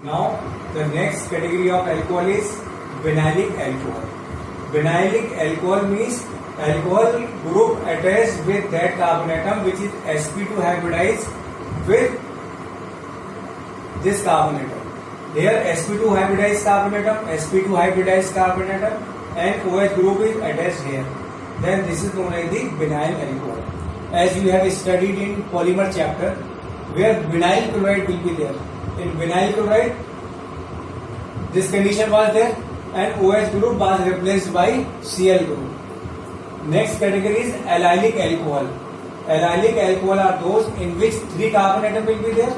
Now the next category of alcohol is vinylic alcohol. Vinylic alcohol means alcohol group attached with that carbon atom which is sp2 hybridized with this carbon atom. Here sp2 hybridized carbon atom, sp2 hybridized carbon atom and OH group is attached here. Then this is known as the vinyl alcohol. As you have studied in polymer chapter, where vinyl chloride will be there. In vinyl chloride, this condition was there and OH group was replaced by Cl group. Next category is allylic alcohol. Allylic alcohol are those in which 3 carbon atom will be there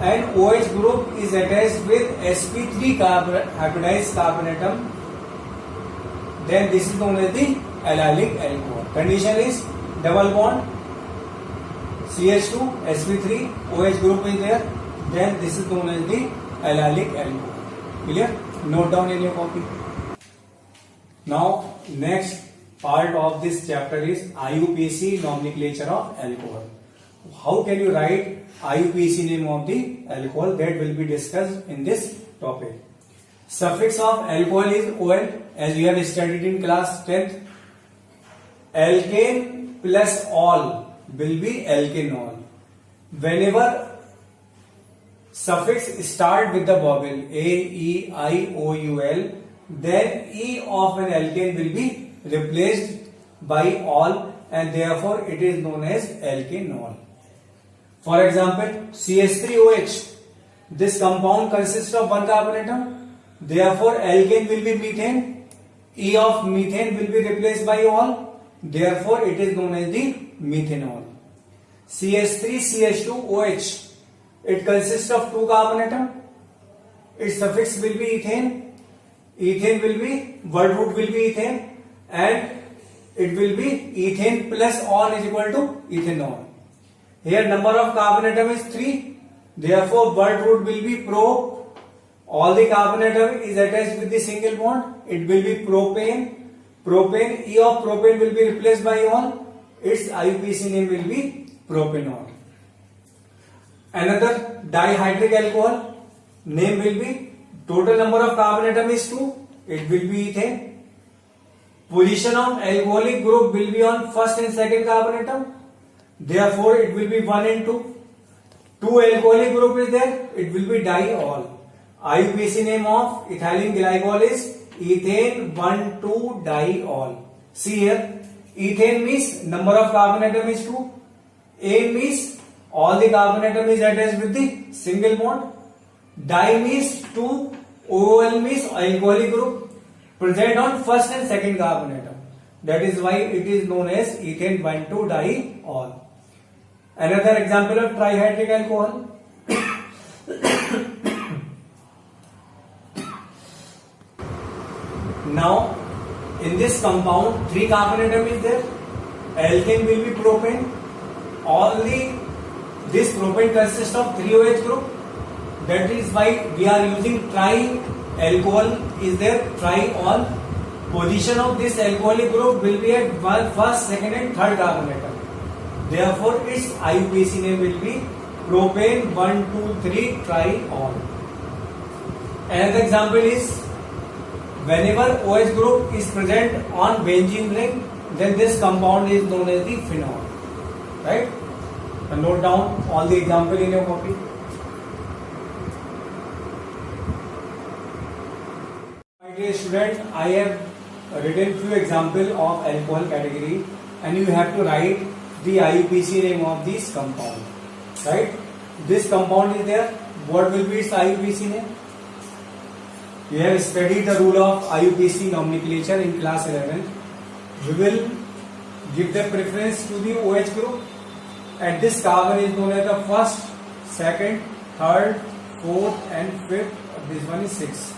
and OH group is attached with sp3 hybridized carbon atom. Then this is known as the allylic alcohol. Condition is double bond CH2 sp3 OH group is there. Then this is known as the allylic alcohol. Clear? Note down in your copy. Now next part of this chapter is IUPAC nomenclature of alcohol. How can you write IUPAC name of the alcohol? That will be discussed in this topic. Suffix of alcohol is OL, as you have studied in class 10th. Alkane plus all will be alkanol. Whenever suffix start with the vowel A, E, I, O, U, L, then E of an alkane will be replaced by all and therefore it is known as alkanol. For example, CH3OH. This compound consists of 1 carbon atom. Therefore, alkane will be methane. E of methane will be replaced by all. Therefore, it is known as the methanol. CH3CH2OH. It consists of 2 carbon atom. Its suffix will be ethane. Ethane will be, word root will be ethane and it will be ethane plus all is equal to ethanol. Here number of carbon atom is 3. Therefore word root will be pro. All the carbon atom is attached with the single bond. It will be propane. Propane, E of propane will be replaced by all. Its IUPAC name will be propanol. Another dihydric alcohol name will be, total number of carbon atom is 2. It will be ethane. Position of alcoholic group will be on first and second carbon atom. Therefore, it will be 1 and 2. 2 alcoholic group is there. It will be diol. IUPAC name of ethylene glycol is ethane 1,2-diol. See here, ethane means number of carbon atom is 2. A means all the carbon atom is attached with the single bond. Di means 2. OL means alcoholic group present on first and second carbon atom. That is why it is known as ethane 1,2-diol. Another example of trihydric alcohol. Now, in this compound, 3 carbon atom is there. Alkane will be propane. This propane consists of 3 OH group. That is why we are using tri-alcohol is there, tri-all. Position of this alcoholic group will be at first, second and third carbon atom. Therefore, its IUPAC name will be propane 1,2,3-triol. Another example is, whenever OH group is present on benzene ring, then this compound is known as the phenol. Right? And note down all the example in your copy. My dear student, I have written few examples of alcohol category and you have to write the IUPAC name of this compound. Right? This compound is there. What will be its IUPAC name? You have studied the rule of IUPAC nomenclature in class 11. We will give the preference to the OH group and this carbon is known as the first, second, third, fourth and fifth. This one is 6.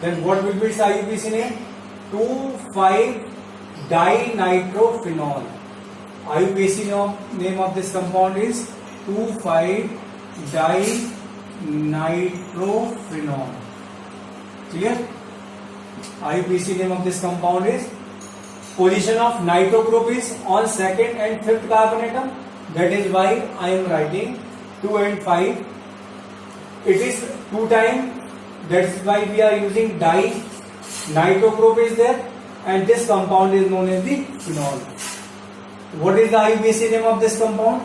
Then what will be its IUPAC name? 2,5-dinitrophenol. IUPAC name of this compound is 2,5-dinitrophenol. Clear? IUPAC name of this compound is, position of nitro group is on second and fifth carbon atom. That is why I am writing 2 and 5. it is 2 times. That's why we are using di. Nitro group is there, and this compound is known as the phenol. What is the IUPAC name of this compound?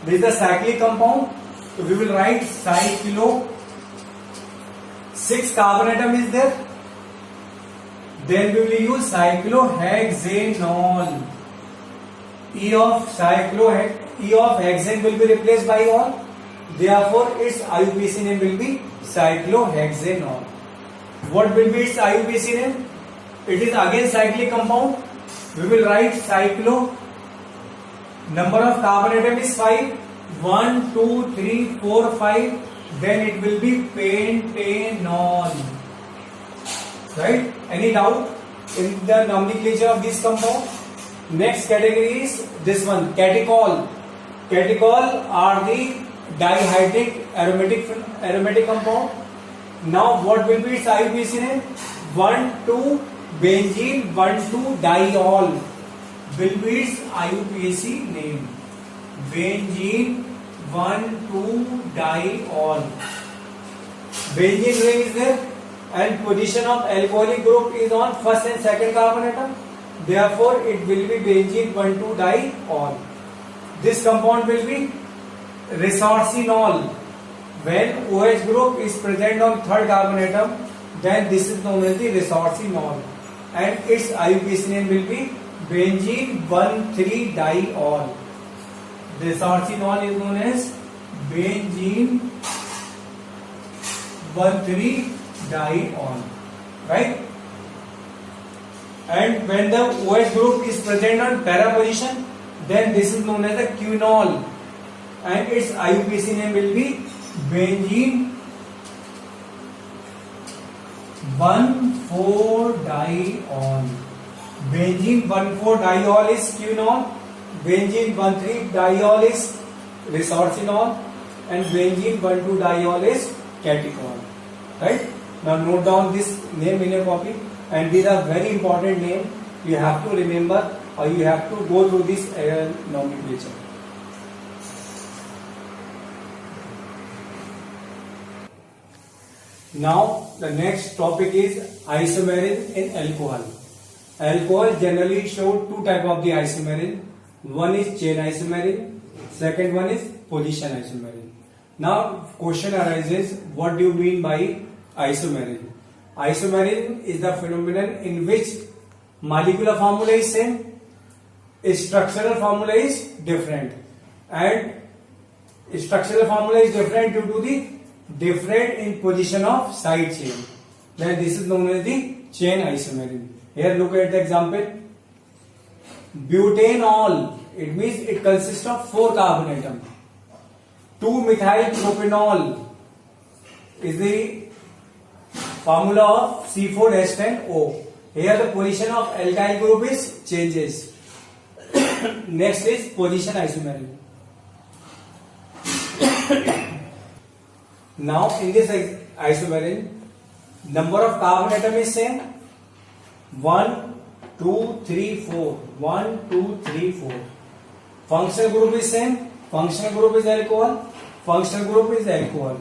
This is the cyclic compound. So we will write cyclo. 6 carbon atom is there. Then we will use cyclohexanol. E of hexane will be replaced by ol. Therefore, its IUPAC name will be cyclohexanol. What will be its IUPAC name? It is again cyclic compound. We will write cyclo. Number of carbon atom is 5. 1, 2, 3, 4, 5. Then it will be pentanol. Right? Any doubt in the nomenclature of this compound? Next category is this one, catechol. Catechol are the dihydric aromatic compound. Now what will be its IUPAC name? 1,2 benzene 1,2 diol will be its IUPAC name. Benzene 1,2 diol. Benzene ring is there, and position of alcoholic group is on first and second carbon atom. Therefore, it will be benzene 1,2 diol. This compound will be resorcinol. When OH group is present on third carbon atom, then this is known as the resorcinol, and its IUPAC name will be benzene 1,3 diol. Resorcinol is known as benzene 1,3 diol, right? And when the OH group is present on para position, then this is known as the quinol, and its IUPAC name will be benzene 1,4 diol. Benzene 1,4 diol is quinol, benzene 1,3 diol is resorcinol, and benzene 1,2 diol is catechol. Right? Now note down this name in your copy, and these are very important names. You have to remember, or you have to go through this nomenclature. Now the next topic is isomerism in alcohol. Alcohol generally show two type of the isomerism. One is chain isomerism, second one is position isomerism. Now question arises, what do you mean by isomerism? Isomerism is the phenomenon in which molecular formula is same, structural formula is different, and structural formula is different due to the different in position of side chain. Then this is known as the chain isomerism. Here look at the example. Butanol, it means it consists of 4 carbon atoms. 2-methyl propanol is the formula of C4H10O. Here the position of alkyl group is changes. Next is position isomerism. Now in this isomerism, number of carbon atom is same. 1, 2, 3, 4. 1, 2, 3, 4. Functional group is same. Functional group is alcohol. Functional group is alcohol.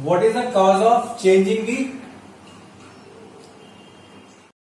What is the cause of changing the